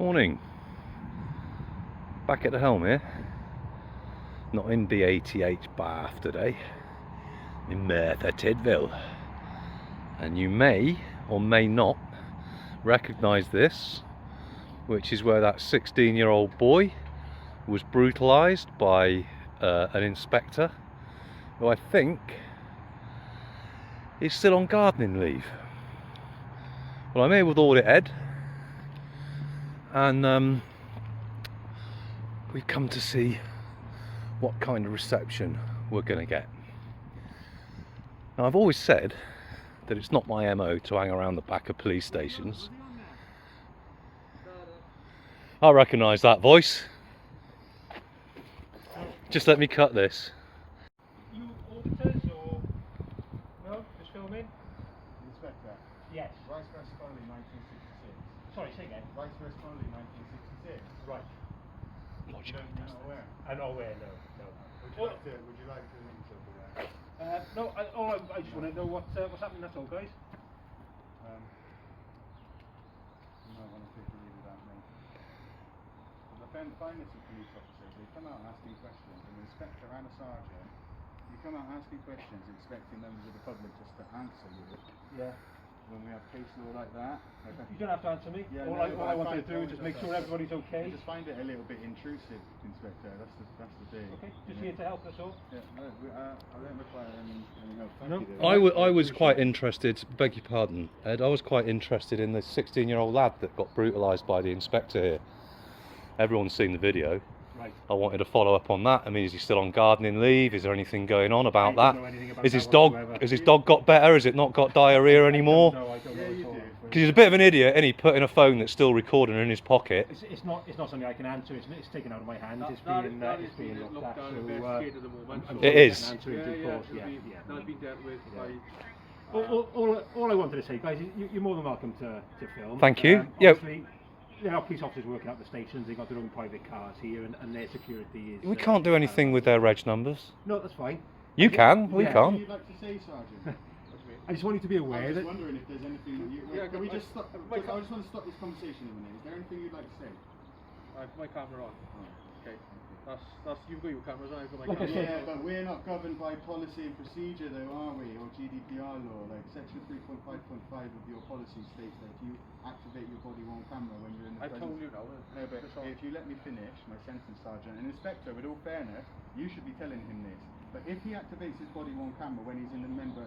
Morning. Back at the helm here. Not in BATH Bath today. In Merthyr Tydfil. And you may or may not recognise this, which is where that 16-year-old boy was brutalised by an inspector who I think is still on gardening leave. Well, I'm here with Audit Ed, and we've come to see what kind of reception we're going to get. Now, I've always said that it's not my MO to hang around the back of police stations. I recognise that voice. Just let me cut this. You auditors or no? Just filming? Inspector. Yes. Vice Versa Foley, 1966. Sorry, say again. Vice Versa Foley, 1966. Right. You're not aware. I'm not aware. No. Would you like to link something there? No. I just want to know what's happening. That's all, guys. You might want to take a leave without me. The finest of police officers, they come out asking questions, an inspector and a sergeant, you come out asking questions expecting members of the public just to answer you. Yeah. When we have case law like that. You don't have to answer me. Yeah, all I wanted to do is just make sure everybody's okay. I just find it a little bit intrusive, Inspector. That's the thing. Okay. Just here to help us all. Yeah. I don't require any help. No. Thank you. I was quite interested, beg your pardon, Ed, I was quite interested in the 16-year-old lad that got brutalised by the inspector here. Everyone's seen the video. Right. I wanted to follow up on that. I mean, is he still on gardening leave? Is there anything going on about I that? don't know anything about Is that his dog whatsoever. has his dog got better? Has it not got diarrhea anymore? No, I don't know Yeah, you at all. do. Because he's a bit of an idiot, and he putting a phone that's still recording in his pocket. It's not something I can answer. It's taken out of my hands. It's being looked at. It is. That's been dealt with by. All I wanted to say, guys, you're more than welcome to film. Thank you. Obviously, there are police officers working out the stations. They've got their own private cars here, and their security is. We can't do anything with their reg numbers. No, that's fine. You can, we Yeah. What can't. would you like to say, Sergeant? I just want you to be I aware was that. just wondering if there's anything that you... Yeah, can we I just stop... I just want to stop this conversation a minute. Is there anything you'd like to say? I've my camera on. Okay. That's you've got your cameras on. I've got my Like I camera said- Yeah, but we're not governed by policy and procedure though, are we? Or GDPR law. Like section 3.5.5 of your policy states that if you activate your body worn camera when you're in the I've presence... told you now. No, but if you let me finish my sentence, Sergeant, an inspector, with all fairness, you should be telling him this. But if he activates his body worn camera when he's in a member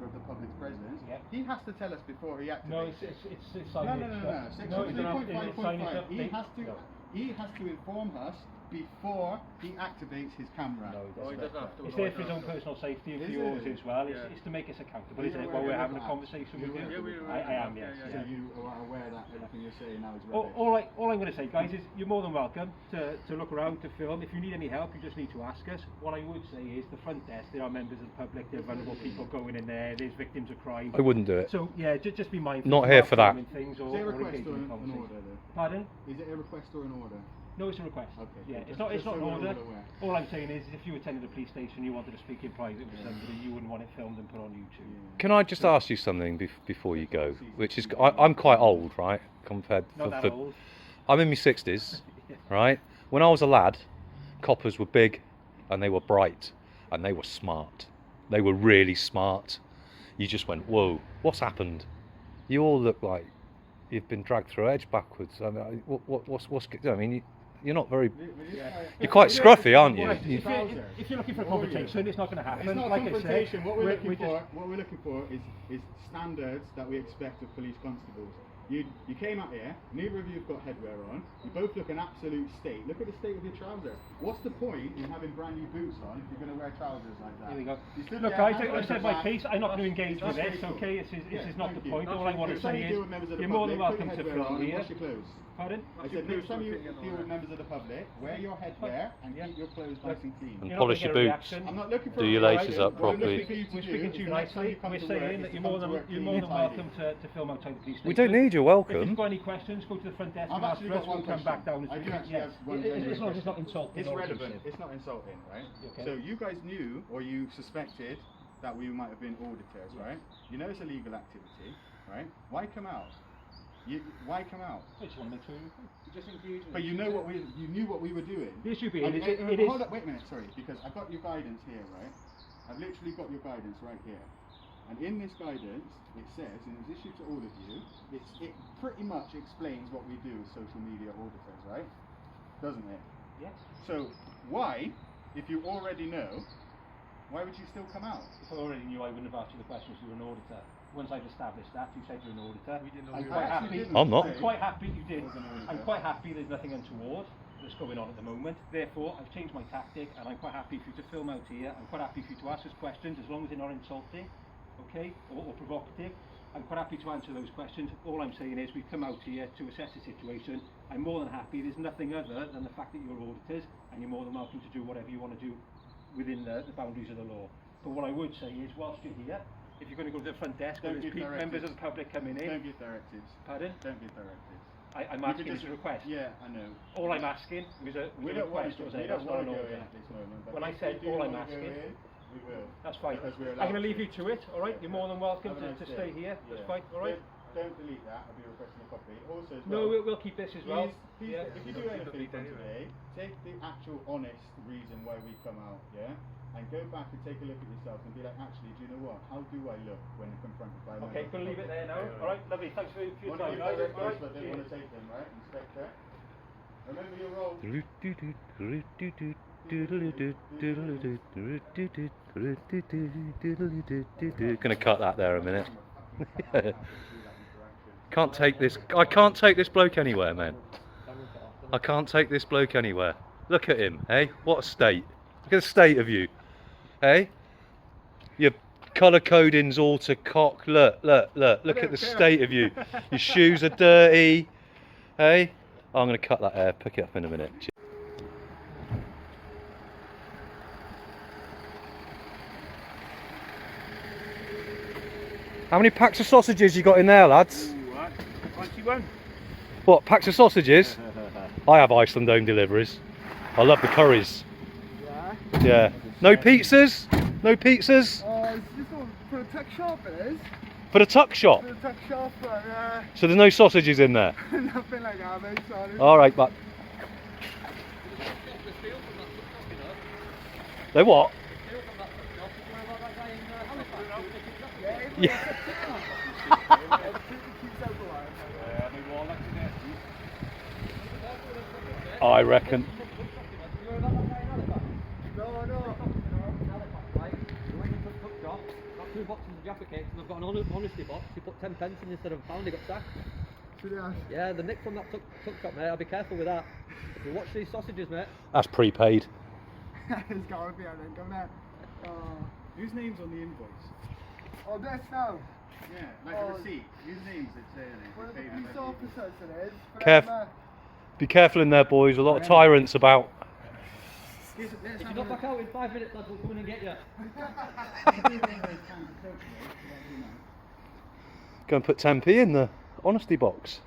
of the public's presence, Yeah. he has to tell us before he activates No, it. it's No. signage. Section No, you don't have to- it's signage 3.5.5. up. He has to inform us before he activates his camera. No, Oh, he doesn't have to. It's there for his own personal safety and for Is yours it? as well. Yeah. It's to make us accountable, Are you isn't it? aware While we're of having a that? conversation with You're you. aware of I am, yes. So you are aware that everything you're saying now is All, rubbish. all I'm going to say, guys, is you're more than welcome to look around, to film. If you need any help, you just need to ask us. What I would say is the front desk, there are members of the public, there are vulnerable people going in there, there's victims of crime. I wouldn't do it. So, yeah, just be mindful. Not if here you are for that. filming Things Is it a or request engaging or in an conversation. order though? Pardon? Is it a request or an order? No, it's a request. Okay, Yeah, just- it's not just an so we're all order. aware. All I'm saying is, if you attended a police station, you wanted to speak in private with somebody, you wouldn't want it filmed and put on YouTube. Can I just ask you something before you go? Which is, I'm quite old, right? Compared Not that for old. I'm in my 60s, right? When I was a lad, coppers were big, and they were bright, and they were smart. They were really smart. You just went, whoa, what's happened? You all look like you've been dragged through edge backwards. I mean, what's? I mean, you're not very. You're quite scruffy, aren't you? If you're looking for a confrontation, it's not going to happen. It's not like confrontation. I said, What we're looking for is standards that we expect of police constables. You came out here, neither of you have got headwear on, you both look an absolute state. Look at the state of your trousers. What's the point in having brand new boots on if you're going to wear trousers like that? Here we go. You stood Look, there, guys, hands I on said your my back. piece. I'm not going to engage with That's this, very cool. okay? This is not Thank the you. point. All I want to Next time say you is, deal with members of the you're more than public, welcome put to your headwear film on and here. wash your clothes. Pardon? I said next time you deal with members of the public, wear your headwear and keep your clothes nice and clean. And You're not polish gonna your get a boots. reaction. I'm not looking for Do a your reaction. laces up What I'm properly. looking for you to We're do speaking to is you the next time nicely. you come We're to work saying is that to you're come more to work than clean and welcome tidy. to film outside the police station. We don't need your If welcome. you've got any questions, go to the front desk I've and ask actually for us. got one We'll come question. back down and I do speak. actually have one genuine As long as it's not question. insulting. It's or relevant. abusive. It's not insulting, right? Okay. So you guys knew or you suspected that we might have been auditors, right? You know it's a legal activity, right? Why come out? Why come out? I just want to make sure. Just engage. But you knew what we were doing. The issue being And- is and- it is. Hold up, wait a minute, sorry, because I've got your guidance here, right? I've literally got your guidance right here. And in this guidance, it says, and it's issued to all of you, it pretty much explains what we do as social media auditors, right? Doesn't it? Yeah. So why, if you already know, why would you still come out? If I already knew, I wouldn't have asked you the questions. You were an auditor. Once I've established that, you said you're an auditor. We didn't know I'm we were. quite I actually happy. didn't I'm not. say- I'm quite happy you did. Was an auditor. I'm quite happy there's nothing untoward that's going on at the moment. Therefore, I've changed my tactic, and I'm quite happy for you to film out here. I'm quite happy for you to ask us questions, as long as they're not insulting, okay, or provocative. I'm quite happy to answer those questions. All I'm saying is we've come out here to assess the situation. I'm more than happy. There's nothing other than the fact that you're auditors, and you're more than welcome to do whatever you want to do within the boundaries of the law. But what I would say is, whilst you're here, if you're going to go to the front desk, Don't where there's give members directives. of the public coming in, Don't give directives. pardon? Don't give directives. I'm You asking could as a request. Yeah, I know. All I'm asking was a We don't want request. to. Was We it? don't That's not want an to go order. in at this moment. But When I if said we do all I'm wanna go asking, in, we will. That's fine. Because we're I'm allowed going to leave to. you to it, alright? You're more than welcome Have a nice to day. stay here. That's Yeah. fine, alright? Don't delete that. I'll be requesting a copy. Also, as No, well, we'll keep this as well. Please, Yeah. if you do anything from today, take the actual honest reason why we come out, yeah? And go back and take a look at yourself and be like, actually, do you know what? How do I look when confronted by a Okay, member going to of leave it the there public? now. Alright, lovely. Thanks for your One of time, you guys. directives, Alright, but don't want to take them, right? Inspector. Remember your role. Gonna cut that there a minute. Can't take this. I can't take this bloke anywhere, man. I can't take this bloke anywhere. Look at him, hey? What a state. Look at the state of you, hey? Your colour coding's all to cock. Look at the state of you. Your shoes are dirty, hey? I'm gonna cut that there. Pick it up in a minute. How many packs of sausages you got in there, lads? What, packs of sausages? I have Iceland home deliveries. I love the curries. Yeah. Yeah. No pizzas? No pizzas? It's just for a tech shop, it is. For the tuck shop? For a tech shop, So there's no sausages in there? nothing like that, mate, sorry. Alright, but... They what? Yeah. I reckon. No. Got 2 boxes of Jaffa cakes and I've got an honesty box. You put 10 pence in instead of a pound, you got sacked. Yeah, the nick from that tuck shop, mate. I'll be careful with that. If you watch these sausages, mate. That's prepaid. There's gotta be a link on that. Whose name's on the invoice? Oh, this now. Yeah, like Oh. a receipt. Whose name's it saying it? One of the Paid police in every- officers it is. But Caref- Be careful in there, boys. A lot of tyrants about. Let's If have you don't a- back out in 5 minutes, lads, we'll come in and get you. Go and put 10p in the honesty box.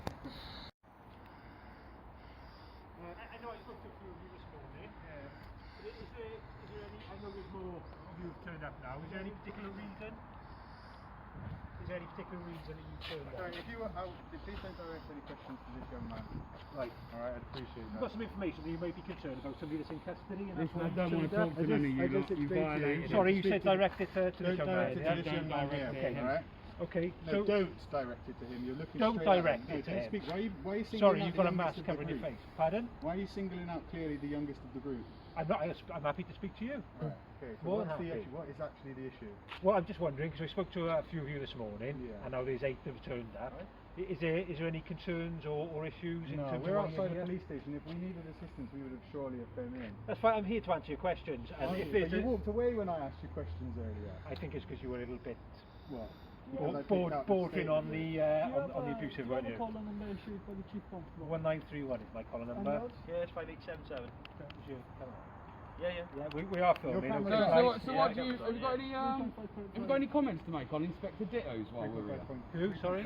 I know I spoke to a few of you this morning. Is there any, I know there's more of you have turned up now. Is there any particular reason? Is there any particular reason that you turned up? Sorry, if you were out, please don't direct any questions to this young man. Right. Alright, I'd appreciate You've that. got some information that you may be concerned about somebody that's in custody and that's Listen, why I don't you want to turned talk up. to none of you I just lot. You explained to you. violated. Sorry, you Speak said to- direct it to this Don't young direct man. it Yeah? to this young man here, Okay. alright? Okay, No, so don't direct it to him. You're looking Don't straight direct at him. it to No, don't him. speak. Why are you singling sorry, out you've the got a youngest mask of the covering your group? face. Pardon? Why are you singling out clearly the youngest of the group? I'm happy to speak to you. Right. Okay, so More than what's the happy. issue? What is actually the issue? Well, I'm just wondering because I spoke to a few of you this morning, Yeah. and now there's 8 that have turned up. Is there any concerns or issues in No, terms we're of why you're outside the here? police station. If we needed assistance, we would have surely have come in. That's fine. I'm here to answer your questions. And if But there's you a, walked away when I asked you questions earlier. I think it's because you were a little bit What? bordering on the abusive, weren't you? 1931 is my call number. Yeah, it's 5877. That was your camera. Yeah, yeah. Yeah, we are filming. Your okay, camera- right? So what do you, have you got any any comments to make on Inspector Dittos while we're here? Who? Sorry.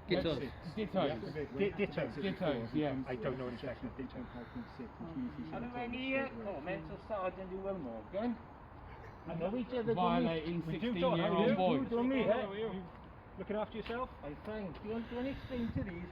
Dittos. Dittos. Dittos, yeah. I don't know exactly. Ditto. Are there any comments or Sergeant Llewellyn Morgan? I know each other. Violating We do 16-year-old boys. You Looking after yourself? I'm fine. Do you want to explain to these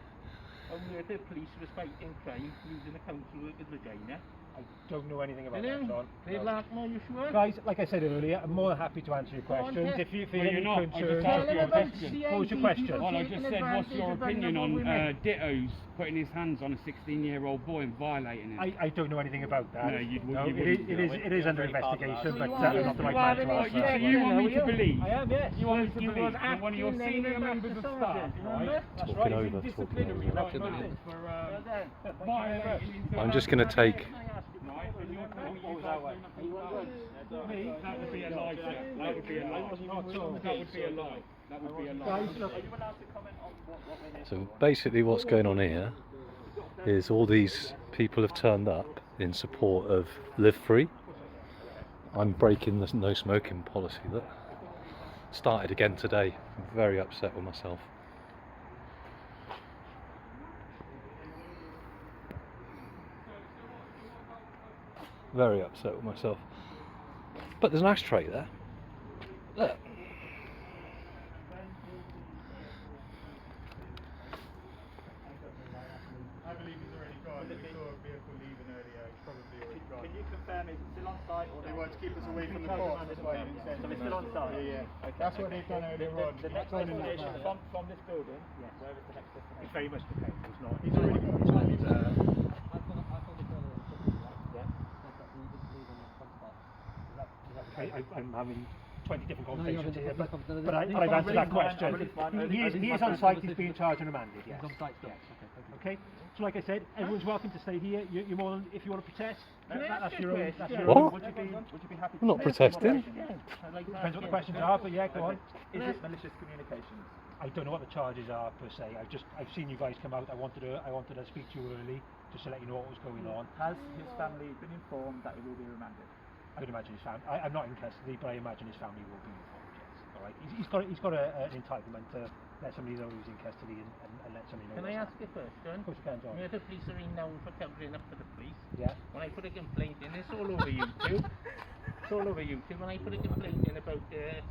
how the police was fighting crime using a council worker's vagina? I don't know anything about that, William, John. Dave No. Larkmore, you sure? Guys, like I said earlier, I'm more than happy to answer your Go on, questions. Jeff. If you feel Well, any you're not. I just concerns, asked Tell you him a about question. CID What was your question? people Well, I taking just said, what's your advantage of opinion on vulnerable women? Ditto's putting his hands on a 16-year-old boy and violating him? I don't know anything about that. No, you No, wouldn't it is under investigation, So but you I'm are- not the you right are man to an ask So that. you want me to believe? I am, yes. You want me to You believe was that one of your acting then senior in the members of sergeant, staff, remember? right? That's Talking right. over, Is talking disciplinary over. right motives for violating his I'm just going to take. right, and you're telling me What you was guys that one? don't have to me, that would be a lie, sir. That would be a lie. That would be a lie. That would be a lie. Guys, look, So basically, what's going on here is all these people have turned up in support of Live Free. I'm breaking the no smoking policy that started again today. I'm very upset with myself. Very upset with myself. But there's an ashtray there. Look. I believe he's already gone. We saw a vehicle leaving earlier. It's probably already gone. Can you confirm it's still on site or They want to keep us away from the court. That's why he didn't send So us. it's still on site? Yeah. That's what they've done earlier on. The next Going in that destination van. from this building, Yes. where is the next It destination? very much depends. It's not. He's already gone. He's already gone. I found it earlier on Sunday, right? Yeah. Said that he didn't leave on that front spot. Is that I'm having 20 different No, you're conversations having here, different conversations. but These I've answered that conversations question. fine. He is on site. He's being charged and remanded. Yes. He's on site still. Yes. Okay, thank you. Okay. So like I said, everyone's welcome to stay here. You're more than, if you want to protest. Can I ask That's you your a own. That's question? your own. What? Would you be happy I'm not to protesting. I'd like to Depends what the ask questions you. are, but yeah, go on. Is it malicious communications? I don't know what the charges are per se. I've seen you guys come out. I wanted to speak to you early just to let you know what was going on. Has his family been informed that he will be remanded? I would imagine his family. I'm not in custody, but I imagine his family will be informed. Yes. All right. He's got an entitlement to let somebody know who's in custody and let somebody know. Can I what's ask you a question? Of course you can, John. You know the police are renowned for covering up for the police. Yeah. When I put a complaint in, it's all over YouTube. It's all over YouTube. When I put a complaint in about the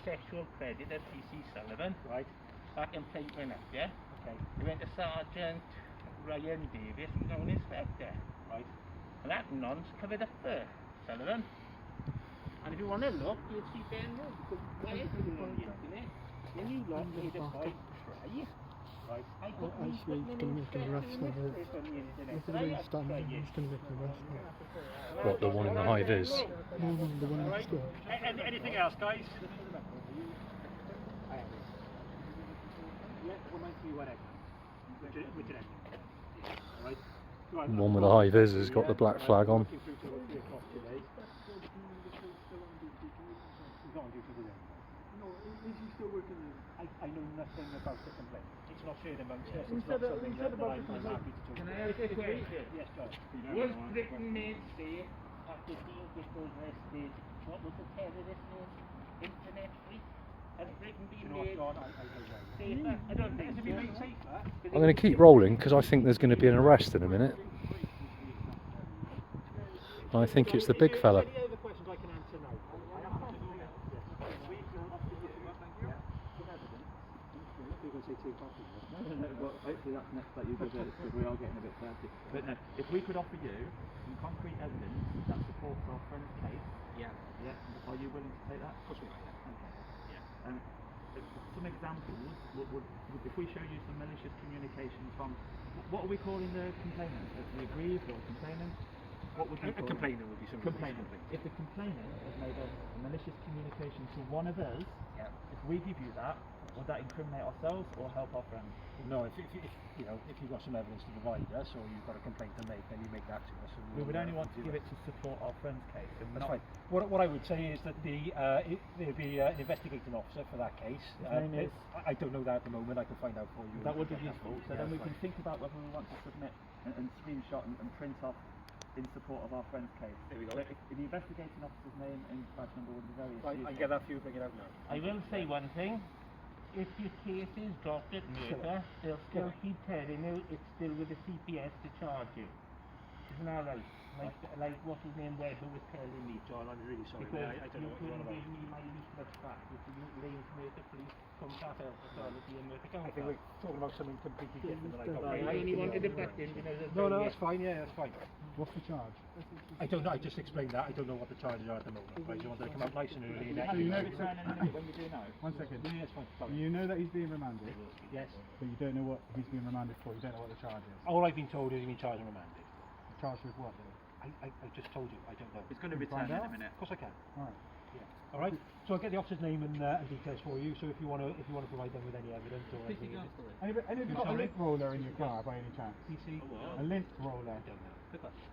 sexual predator, PC Sullivan, Right. that complaint went up, yeah? Okay. It went to Sergeant Ryan Davis, who's now an inspector. Right. And that nonce covered up for Sullivan. And if you want to look, you'll see Ben Moore, because why is it on the internet? When you look, made a boy cry. Right. I put actually, he's gonna make an arrest of it. Look at the way he's standing. He's going to make an arrest of it. What the one in the hive is. No, no, the one next door. Anything else, guys? The one with the high vis has got the black flag on. I know nothing about the complaint. It's not shared amongst us. It's not something that I'm happy to talk Can I about. ask a question? Yes, John. Was Britain made safe after Dean Gitto's arrested? What was the terrorist name? Internet free? Has Britain You been know what, made John? I don't know. safer? I don't think Has it been made safer? I'm going to keep rolling because I think there's going to be an arrest in a minute. I think it's the big fella. Any other questions I can answer now? I have to do that. Well, hopefully that's next that you give us, because we are getting a bit thirsty. But no, if we could offer you some concrete evidence that supports our friend's case, Yeah. are you willing to take that? Of course we are. Okay. Some examples would if we show you some malicious communications from, what are we calling the complainant? The aggrieved or complainant? What would we A call complainant would be somebody. complainant? If the complainant has made a malicious communication to one of us, Yeah. if we give you that, would that incriminate ourselves or help our friends? No, if you've got some evidence to provide us, or you've got a complaint to make, then you make that to us. And We would we'll, only want to do give it to support our friend's case. And That's not fine. What I would say is that there'd be an investigating officer for that case. His name is? I don't know that at the moment. I can find out for you. That would be useful. So Yeah, then we that's can fine. think about whether we want to submit and screenshot and print off in support of our friend's case. There we go. So if the investigating officer's name and badge number would be very I useful. can get that for you. Bring it out now. I will say one thing. If your case is dropped at murder, they'll still keep telling you it's still with the CPS to charge you. isn't that right? Like what's his name, Webb, who was telling me. John, I'm really sorry, Because mate. I don't you know what you're on couldn't about. give me my leaflet back, which you laying to make the police come to our health authority and make I think we're talking about something completely different than I got. I only wanted it back in, you know. No, that's fine, yeah, that's fine. What's the charge? I don't know, I just explained that. I don't know what the charges are at the moment. Right, you want to come out nice and early and So you know, when you do know. 1 second. Yeah, it's fine. Sorry. You know that he's being remanded, Yes. but you don't know what he's being remanded for. You don't know what the charge is. All I've been told is he's been charged and remanded. Charged with what though? I just told you, I don't know. It's going to Can return we in find a minute. Of course I can. Alright. Yeah. All right. So I'll get the officer's name and details for you. So if you want to provide them with any evidence or anything. Any of you got a lint roller in your car by any chance? PC. A lint roller. I don't know.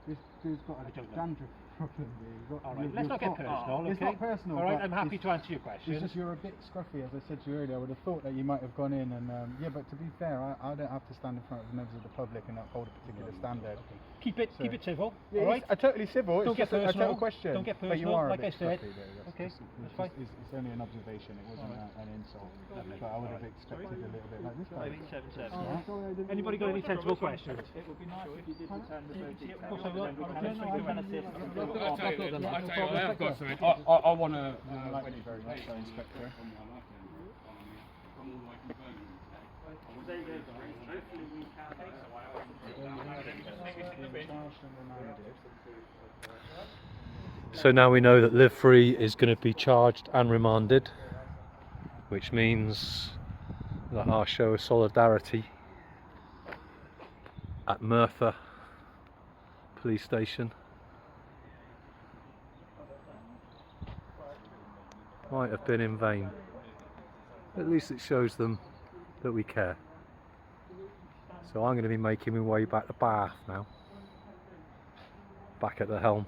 This dude's got a I don't know. dandruff problem. He's got, All right. Let's not get personal. It's Okay. not personal. All right. but I'm happy it's- to answer your questions. It's just you're a bit scruffy, as I said to you earlier. I would have thought that you might have gone in and yeah, but to be fair, I don't have to stand in front of members of the public and uphold a particular standard. Keep it civil. Yeah, all right. it's totally civil. Don't it's get just a personal. total question. Don't get But you personal, are a like bit I said. scruffy there. Okay, It's that's fine. It's only an observation. It wasn't an insult. But I would have expected a little bit like this guy. 5877. Alright, sorry, I didn't- Anybody got any sensible questions? It would be nice if you did return the full details. Of course I will. And then we I'll can return assist them. you. I'll tell you, I have got something. I want to. Thank you very much, Inspector. So now we know that Live Free is going to be charged and remanded, which means that our show of solidarity at Merthyr police station might have been in vain. At least it shows them that we care. So I'm going to be making my way back to Bath now, back at the helm.